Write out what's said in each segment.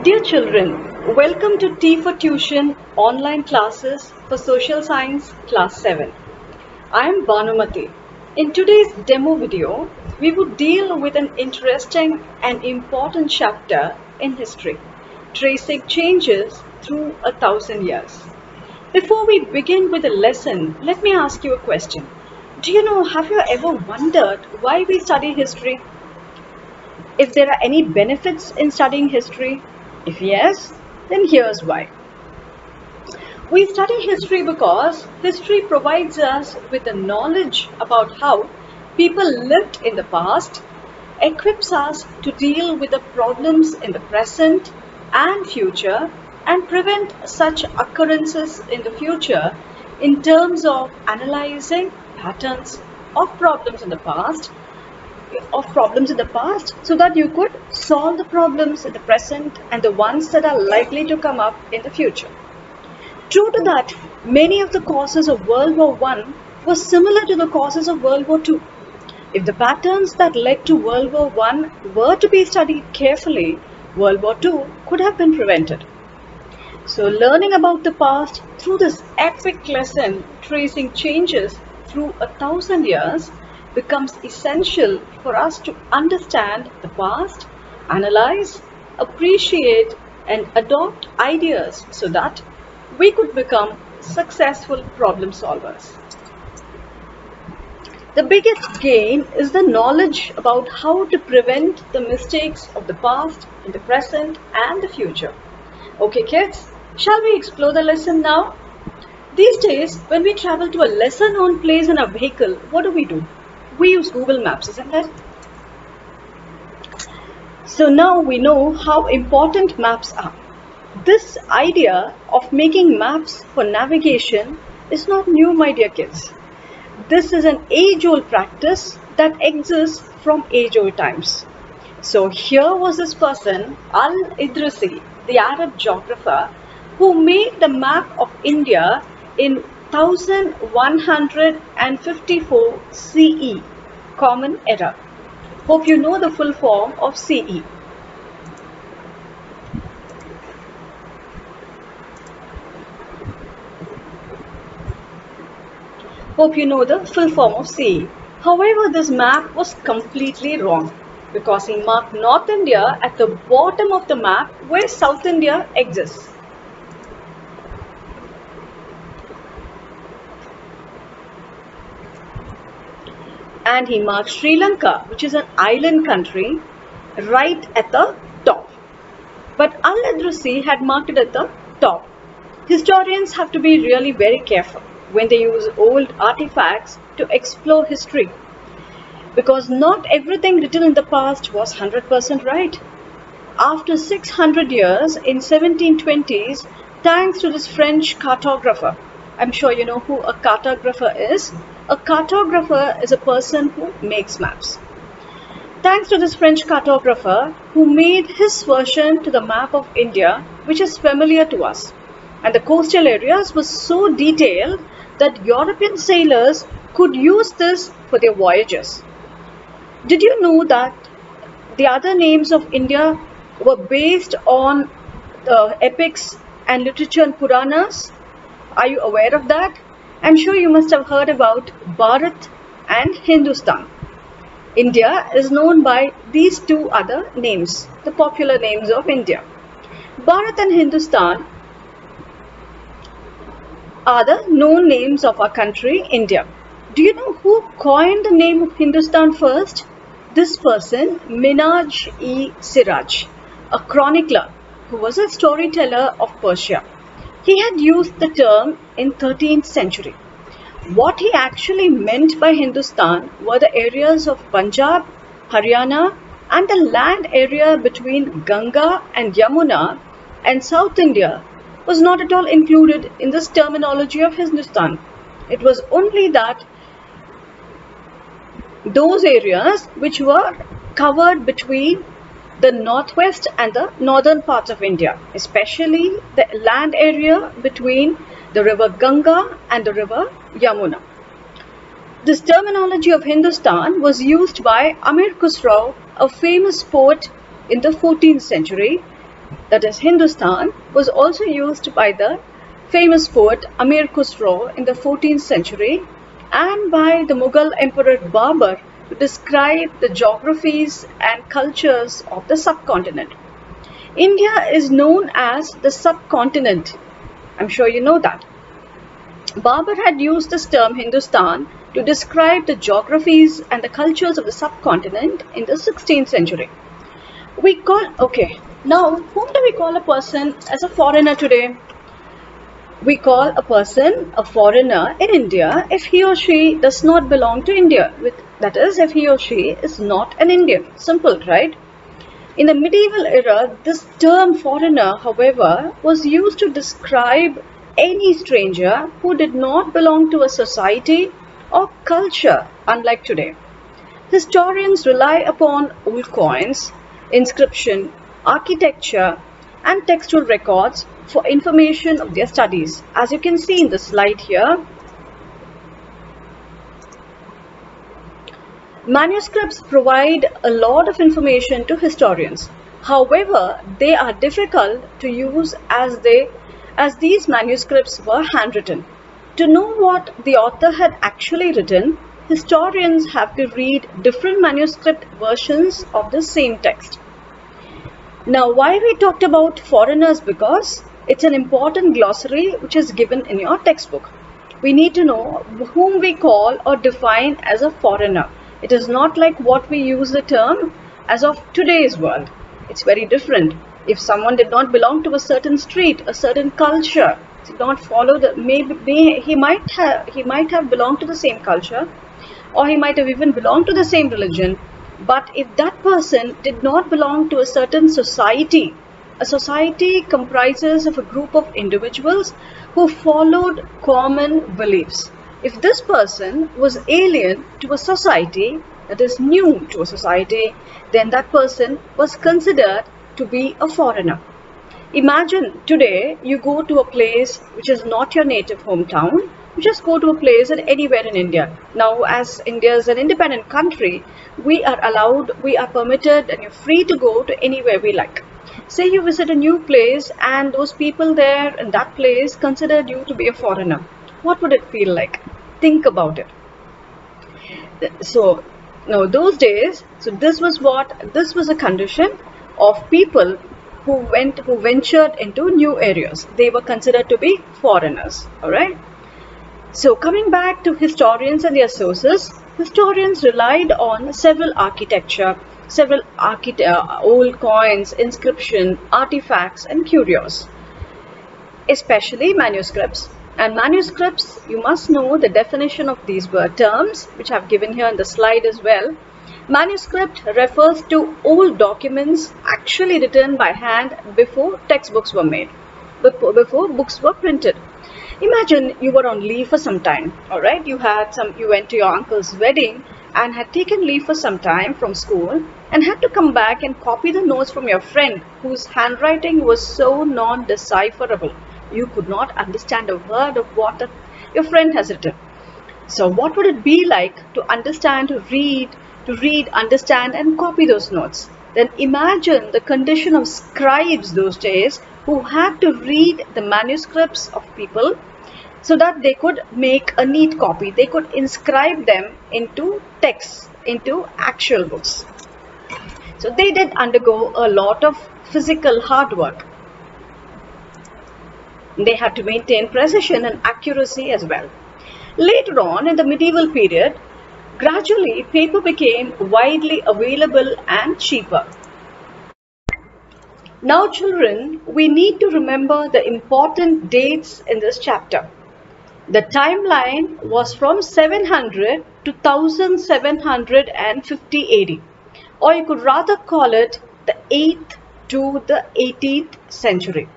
Dear children, welcome to T for Tuition online classes for Social Science Class 7. I am Bhanumati. In today's demo video, we would deal with an interesting and important chapter in history, tracing changes through 1,000 years. Before we begin with the lesson, let me ask you a question. Have you ever wondered why we study history? If there are any benefits in studying history? If yes, then here's why. We study history because history provides us with the knowledge about how people lived in the past, equips us to deal with the problems in the present and future, and prevent such occurrences in the future in terms of analyzing patterns of problems in the past so that you could solve the problems in the present and the ones that are likely to come up in the future. True to that, many of the causes of World War I were similar to the causes of World War II. If the patterns that led to World War I were to be studied carefully, World War II could have been prevented. So learning about the past through this epic lesson tracing changes through 1,000 years becomes essential for us to understand the past, analyze, appreciate, and adopt ideas so that we could become successful problem solvers. The biggest gain is the knowledge about how to prevent the mistakes of the past, in the present, and the future. Okay, kids, shall we explore the lesson now? These days, when we travel to a lesser known place in a vehicle, what do? We use Google Maps, isn't it? So now we know how important maps are. This idea of making maps for navigation is not new, my dear kids. This is an age-old practice that exists from age-old times. So here was this person, Al-Idrisi, the Arab geographer, who made the map of India in 1154 CE, Common Era. Hope you know the full form of CE. Hope you know the full form of CE. However, this map was completely wrong because he marked North India at the bottom of the map where South India exists. And he marked Sri Lanka, which is an island country, right at the top. But Al-Idrisi had marked it at the top. Historians have to be really very careful when they use old artifacts to explore history, because not everything written in the past was 100% right. After 600 years, in 1720s, thanks to this French cartographer, I'm sure you know who a cartographer is. A cartographer is a person who makes maps. Thanks to this French cartographer who made his version to the map of India, which is familiar to us. And the coastal areas were so detailed that European sailors could use this for their voyages. Did you know that the other names of India were based on the epics and literature and Puranas? Are you aware of that? I'm sure you must have heard about Bharat and Hindustan. India is known by these two other names, the popular names of India. Bharat and Hindustan are the known names of our country, India. Do you know who coined the name of Hindustan first? This person, Minhaj-e-Siraj, a chronicler who was a storyteller of Persia. He had used the term in 13th century. What he actually meant by Hindustan were the areas of Punjab, Haryana, and the land area between Ganga and Yamuna, and South India was not at all included in this terminology of Hindustan. It was only that those areas which were covered between the northwest and the northern parts of India, especially the land area between the river Ganga and the river Yamuna. This terminology of Hindustan was used by Amir Khusrau, a famous poet in the 14th century, that is Hindustan, was also used by the famous poet Amir Khusro in the 14th century and by the Mughal Emperor Babur to describe the geographies and cultures of the subcontinent. India is known as the subcontinent. I'm sure you know that. Babur had used this term Hindustan to describe the geographies and the cultures of the subcontinent in the 16th century. Now whom do we call a person as a foreigner today? We call a person a foreigner in India if he or she does not belong to India. That is, if he or she is not an Indian. Simple, right? In the medieval era, this term foreigner, however, was used to describe any stranger who did not belong to a society or culture, unlike today. Historians rely upon old coins, inscription, architecture, and textual records for information of their studies. As you can see in the slide here, manuscripts provide a lot of information to historians. However, they are difficult to use as these manuscripts were handwritten. To know what the author had actually written, historians have to read different manuscript versions of the same text. Now, why we talked about foreigners? Because it's an important glossary which is given in your textbook. We need to know whom we call or define as a foreigner. It is not like what we use the term as of today's world. It's very different. If someone did not belong to a certain street, a certain culture, did not follow he might have belonged to the same culture, or he might have even belonged to the same religion. But if that person did not belong to a certain society, a society comprises of a group of individuals who followed common beliefs. If this person was alien to a society, that is new to a society, then that person was considered to be a foreigner. Imagine today you go to a place which is not your native hometown. You just go to a place and anywhere in India. Now, as India is an independent country, we are permitted and you're free to go to anywhere we like. Say you visit a new place and those people there in that place considered you to be a foreigner. What would it feel like? Think about it. So, now those days, this was a condition of people who ventured into new areas. They were considered to be foreigners. All right. So coming back to historians and their sources, historians relied on several old coins, inscription, artifacts, and curios, especially manuscripts. And manuscripts, you must know the definition of these terms, which I've given here in the slide as well. Manuscript refers to old documents actually written by hand before textbooks were made, before books were printed. Imagine you were on leave for some time, all right? You went to your uncle's wedding and had taken leave for some time from school and had to come back and copy the notes from your friend whose handwriting was so non-decipherable. You could not understand a word of what your friend has written. So what would it be like to understand, to read, understand and copy those notes? Then imagine the condition of scribes those days who had to read the manuscripts of people so that they could make a neat copy. They could inscribe them into texts, into actual books. So they did undergo a lot of physical hard work. They had to maintain precision and accuracy as well. Later on in the medieval period, gradually paper became widely available and cheaper. Now children, we need to remember the important dates in this chapter. The timeline was from 700 to 1750 AD, or you could rather call it the 8th to the 18th century.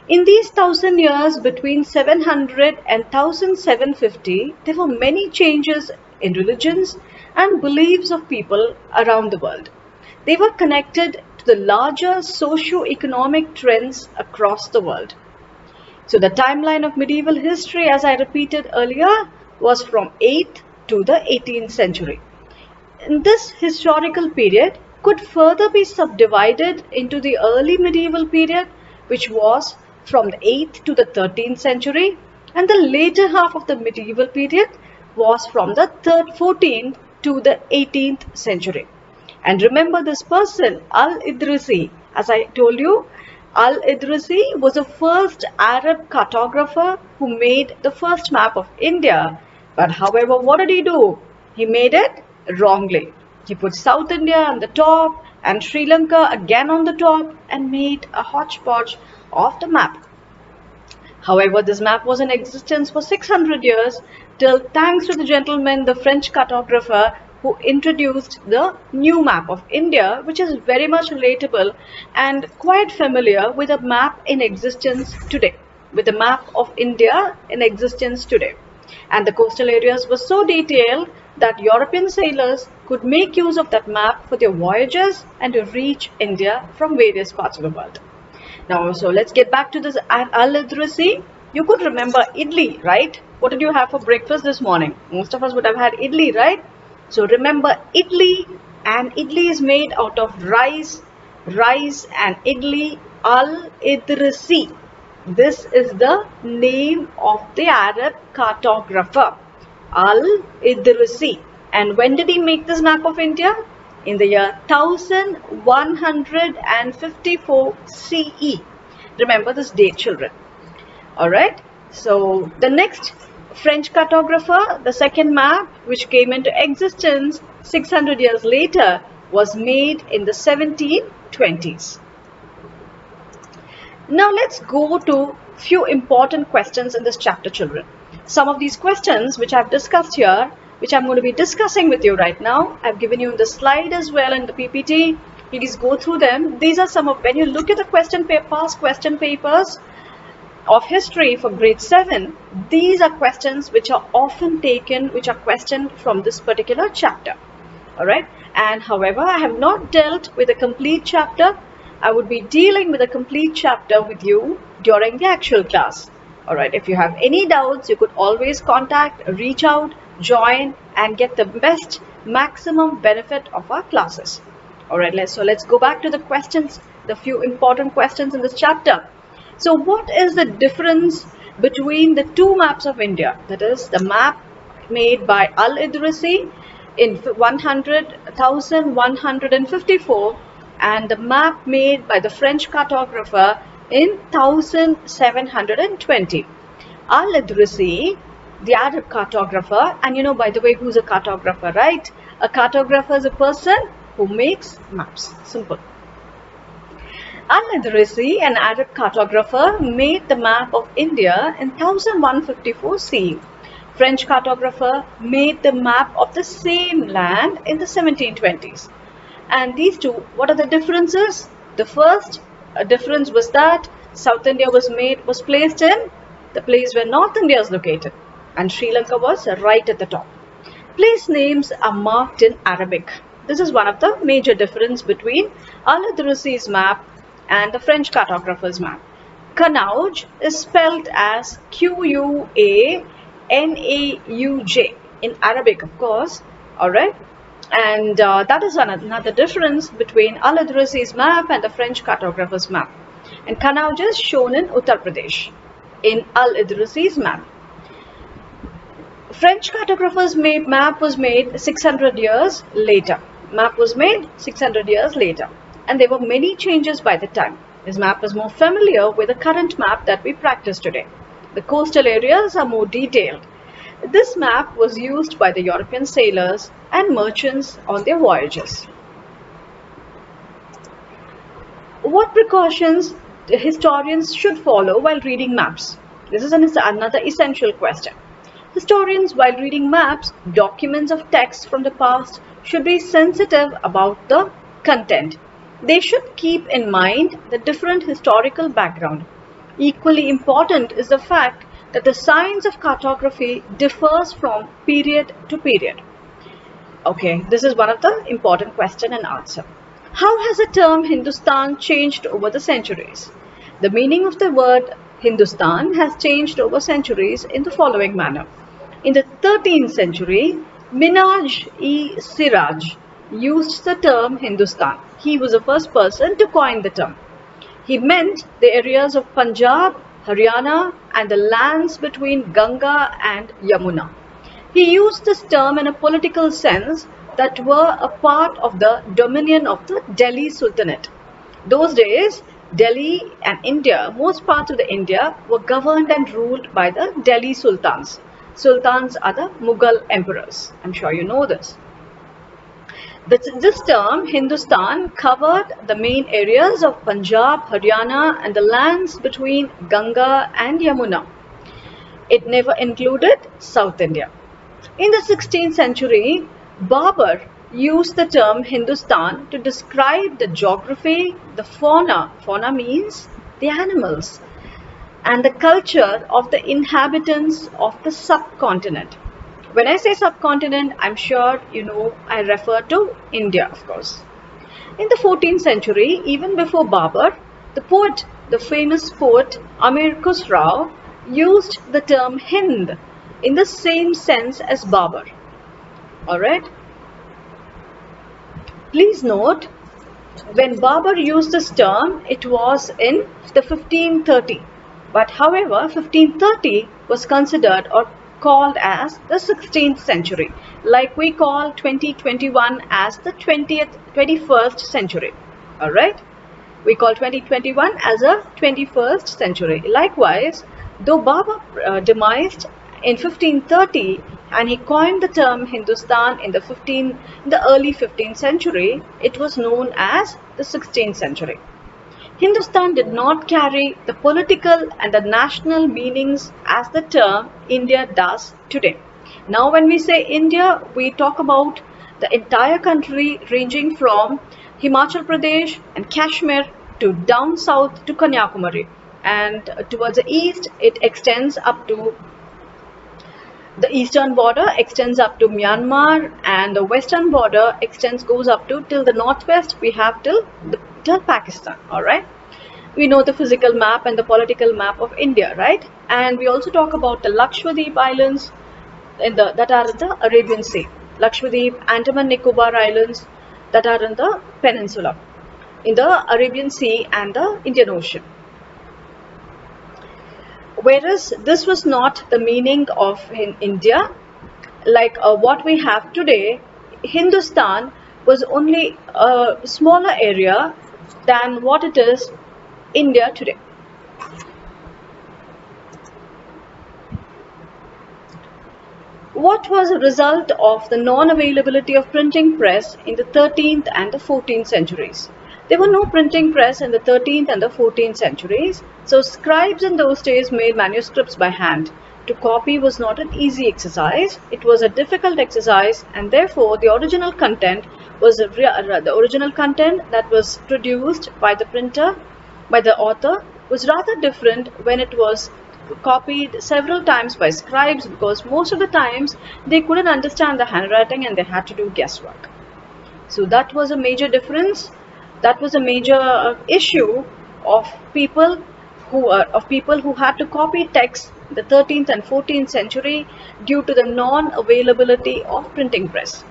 In these 1000 years between 700 and 1750, there were many changes in religions and beliefs of people around the world. They were connected to the larger socio-economic trends across the world. So the timeline of medieval history, as I repeated earlier, was from 8th to the 18th century. In this historical period, could further be subdivided into the early medieval period, which was from the 8th to the 13th century, and the later half of the medieval period was from the 14th to the 18th century. And remember this person, Al-Idrisi. As I told you, Al-Idrisi was the first Arab cartographer who made the first map of India. But however, what did he do? He made it wrongly. He put South India on the top and Sri Lanka again on the top and made a hodgepodge of the map. However, this map was in existence for 600 years till thanks to the gentleman, the French cartographer, who introduced the new map of India, which is very much relatable and quite familiar with the map in existence today, with the map of India in existence today. And the coastal areas were so detailed that European sailors could make use of that map for their voyages and to reach India from various parts of the world. Now, so let's get back to this Al-Idrisi. You could remember idli, right? What did you have for breakfast this morning? Most of us would have had idli, right? So remember idli, and idli is made out of rice and idli. Al-Idrisi. This is the name of the Arab cartographer, Al-Idrisi. And when did he make this map of India? In the year 1154 CE. Remember this date, children. Alright, so the next French cartographer, the second map, which came into existence 600 years later, was made in the 1720s. Now let's go to few important questions in this chapter, children. Some of these questions which I've discussed here, which I'm going to be discussing with you right now, I've given you the slide as well in the PPT. Please go through them. These are some of, when you look at the past question papers of history for grade 7, these are questions which are often taken, which are questioned from this particular chapter. Alright, and however, I have not dealt with a complete chapter. I would be dealing with a complete chapter with you during the actual class. Alright, if you have any doubts, you could always contact, reach out, join, and get the best maximum benefit of our classes. Alright, let's go back to the questions, the few important questions in this chapter. So what is the difference between the two maps of India? That is the map made by Al-Idrisi in 1154 and the map made by the French cartographer in 1720. Al-Idrisi, the Arab cartographer, and you know, by the way, who's a cartographer, right? A cartographer is a person who makes maps. Simple. Al-Idrisi, an Arab cartographer, made the map of India in 1154 CE. French cartographer made the map of the same land in the 1720s. And these two, what are the differences? The first difference was that South India was placed in the place where North India is located, and Sri Lanka was right at the top. Place names are marked in Arabic. This is one of the major difference between Al-Idrisi's map and the French cartographer's map. Kanauj is spelled as Q-U-A-N-A-U-J in Arabic, of course. Alright, and that is another difference between Al-Idrisi's map and the French cartographer's map. And Kanauj is shown in Uttar Pradesh in Al-Idrisi's map. French cartographer's map was made 600 years later. Map was made 600 years later. And there were many changes by the time. His map is more familiar with the current map that we practice today. The coastal areas are more detailed. This map was used by the European sailors and merchants on their voyages. What precautions the historians should follow while reading maps? This is another essential question. Historians, while reading maps, documents of text from the past, should be sensitive about the content. They should keep in mind the different historical background. Equally important is the fact that the science of cartography differs from period to period. Okay, this is one of the important question and answer. How has the term Hindustan changed over the centuries? The meaning of the word Hindustan has changed over centuries in the following manner. In the 13th century, Minhaj-e-Siraj used the term Hindustan. He was the first person to coin the term. He meant the areas of Punjab, Haryana, and the lands between Ganga and Yamuna. He used this term in a political sense that were a part of the dominion of the Delhi Sultanate. Those days, Delhi and India, most parts of the India, were governed and ruled by the Delhi Sultans. Sultans are the Mughal emperors. I'm sure you know this. This term, Hindustan, covered the main areas of Punjab, Haryana, and the lands between Ganga and Yamuna. It never included South India. In the 16th century, Babur used the term Hindustan to describe the geography, the fauna, fauna means the animals, and the culture of the inhabitants of the subcontinent. When I say subcontinent, I'm sure you know I refer to India, of course. In the 14th century, even before Babur, the famous poet Amir Khusrau, used the term Hind in the same sense as Babur. Alright? Please note, when Babur used this term, it was in the 1530. But however, 1530 was considered or called as the 16th century, like we call 2021 as the 21st century. Alright? We call 2021 as a 21st century. Likewise, though Babur demised in 1530 and he coined the term Hindustan in the early 15th century, it was known as the 16th century. Hindustan did not carry the political and the national meanings as the term India does today. Now when we say India, we talk about the entire country ranging from Himachal Pradesh and Kashmir to down south to Kanyakumari, and towards the east it extends up to the eastern border extends up to Myanmar, and the western border goes up to till the northwest we have till Pakistan. All right, we know the physical map and the political map of India, right? And we also talk about the Lakshadweep Islands that are in the Arabian Sea, Lakshadweep, Andaman Nicobar Islands that are in the peninsula, in the Arabian Sea and the Indian Ocean. Whereas this was not the meaning of India, like what we have today. Hindustan was only a smaller area than what it is India today. What was a result of the non-availability of printing press in the 13th and the 14th centuries? There were no printing press in the 13th and the 14th centuries, so scribes in those days made manuscripts by hand. To copy was not an easy exercise, it was a difficult exercise, and therefore the original content that was produced by the printer, by the author, was rather different when it was copied several times by scribes, because most of the times they couldn't understand the handwriting and they had to do guesswork. So that was a major difference. That was a major issue of people who had to copy text in the 13th and 14th century due to the non-availability of printing press.